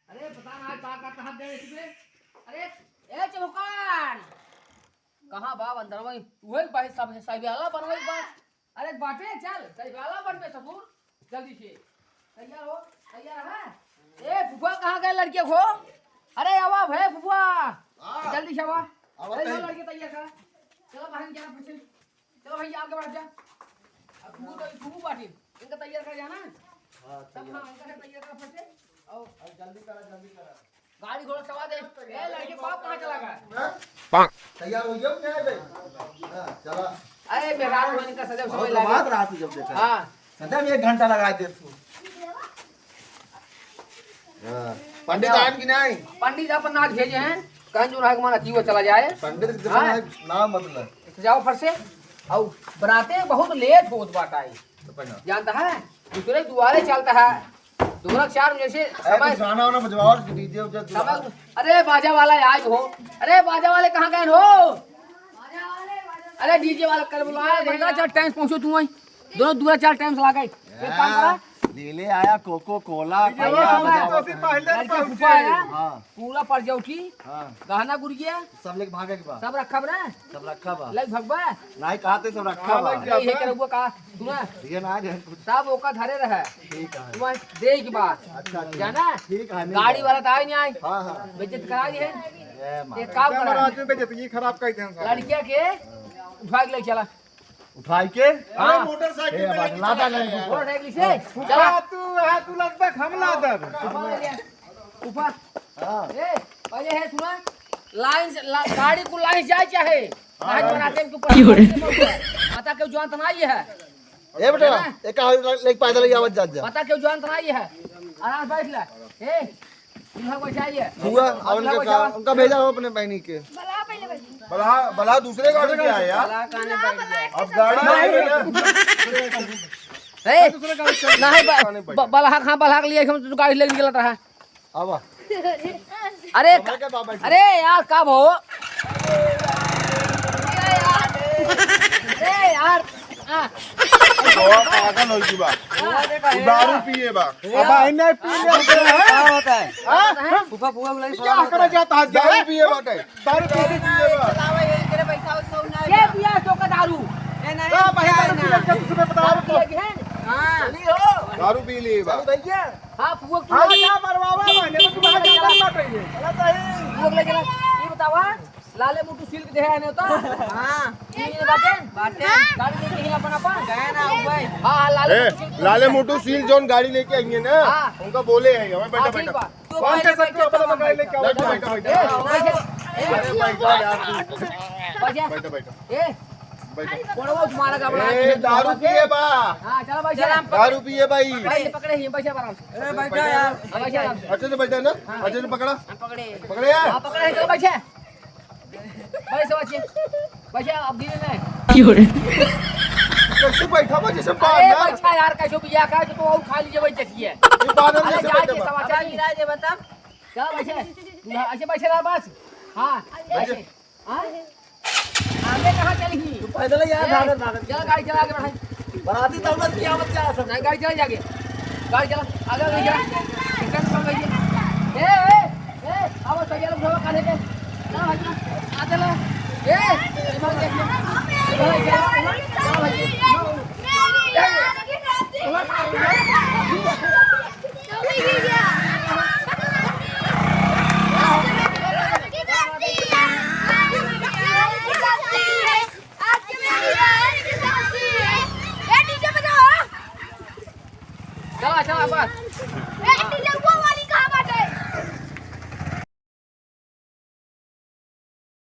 अरे पता ना का कहां गए इसमें। अरे ए चौकान कहां बा अंदर में वही भाई सब है साहिब वाला बनवे बा। अरे बाटे चल साहिब वाला बनवे ससुर जल्दी से तैयार हो। तैयार है ए फुफा कहां गए लड़के को। अरे आवा भे फुफा जल्दी से आवा। अरे लड़के तैयार कर चलो बहन जाना पीछे चलो भाई आगे बढ़ जा। अब तू बाटी इनका तैयार कर जाना। हां सब हां इनका तैयार कर पीछे आओ जल्दी करा गाड़ी घोड़ा सवा दे। ए लड़के बाप कहां चला गया तैयार हो गया क्या है भाई। हां चला। अरे बेरार होने का सजा समय लगा बात रात जब देखा। हां सदा में 1 घंटा लगा दे तू। हां पंडित आए कि नहीं। पंडित अपन नाथ भेजे हैं कहीं जो रहा हमारा जीव चला जाए। पंडित के नाम मतलब जाओ फर से और बराते बहुत लेट होत बाटा है जानता है दूसरे दुआरे चलता है दूरा 4 बजे से समय गाना वाना बजवाओ डीजे उजे समय। अरे बाजा वाला आज हो। अरे बाजा वाले कहाँ गए हो। अरे डीजे वाला कर बुलाया देगा 4 टाइम पहुंचो तुम वहीं दोनों दूरा 4 टाइम से लगा फिर काम करा ले ले आया कोको कोला पूरा पड़ जाओ की गहना गुड़ गया सब लेके भागे के बाद सब रखा बना सब रखा बा लग भगवा नहीं कहते सब रखा बा ये करबो का सुना ये ना है सब ओका धरे रहे ठीक है तुम दे की बात अच्छा जाना ठीक है गाड़ी वाला तो आई नहीं आई। हां हां बेइज्जत करा दी है ए ये काम करा आदमी बेइज्जती खराब कर दे लड़किया के उठा के ले चला उठाई के हां मोटरसाइकिल ए बात लादा नहीं मोटरसाइकिल से चला तू लगता हमला दर ऊपर हां ए पहले है सुना लाइन से गाड़ी को लाइन जाए चाहे आज बनाते के ऊपर पता क्यों जान तनाई है ए बेटा एक लेके पैदल ही आवाज जा पता क्यों जान तनाई है आराम से बैठ ले ए इधर कोई चाहिए हुआ उनका भेजा हो अपने बहनी के बला दूसरे गाड़ी के आया यार अब गाड़ी नहीं बलहा खां बलहा के लिए हम तो गाड़ी लेके निकलता है अब अरे यार कब हो यार पागल हो की बात दारू पिए बा अब इन्हें पी ले क्या होता है फूफा फूफा बुलाई क्या कर जाता है दारू पिए बाटे दारू पिए बा ये पिया तो का दारू ए नहीं भाई तुझे बताओ हां दारू पी लिए बा भैया हां फूफा हां क्या मरवावा मैंने तो बाहर जाना ना चाहिए चला सही फूफा ले चला ये बतावा लाले मुटु सिल्क दे है ने तो हां ये बाटे गाड़ी लेके ही अपन गए ना भाई हां लाले मोटू सील जोन गाड़ी लेके आएंगे ना उनका बोले हैं हमें बैठा बैठा कौन से सब अपना गाड़ी लेके आओ बैठा बैठा यार बैठा बैठा ए कौन वो तुम्हारा का बना ए दारू पिए बा हां चलो भाई चल दारू पिए भाई भाई पकड़े ही पैसा आराम ए बैठा यार बैठा अच्छे से बैठा ना अच्छे से पकड़ा पकड़े पकड़े यार हां पकड़े चलो बैठे भाई सब अच्छे बैठे अब धीरे में क्यों रे कैसे बैठा बा जैसे अरे बैठा यार कैसे बिया का तो और खा लीजिए भाई चखिए ये बादल जैसे जाके बैठा बा समाचार गिरा दे बता चलो बैठे ऐसे बैठे रहा बस हां बैठे हां आगे कहां चलेगी तू पैदल ही यार भागत भागत चल गाड़ी चला के बढ़ाई बराती दौलत की आवत क्या सब नहीं गाड़ी चला जाके गाड़ी चला आगे ले जा एकदम कम गई ए आओ तैयार हो खाने के चलो भाई आते लो ए इधर देख ले इधर चलो भाई